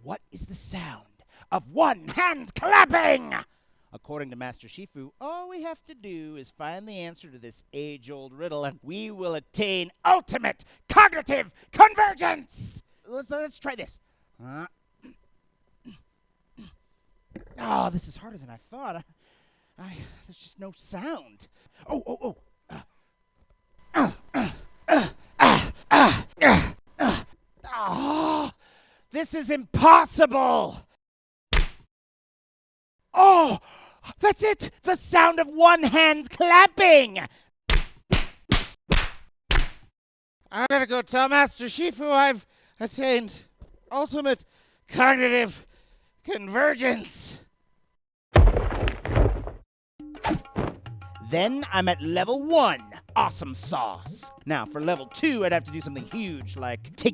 What is the sound of one hand clapping? According to Master Shifu, all we have to do is find the answer to this age-old riddle, and we will attain ultimate cognitive convergence. Let's try this. Oh, this is harder than I thought. There's just no sound. This is impossible. Oh, that's it! The sound of one hand clapping! I gotta go tell Master Shifu I've attained ultimate cognitive convergence. Then I'm at level 1, awesome sauce. Now, for level 2, I'd have to do something huge, like take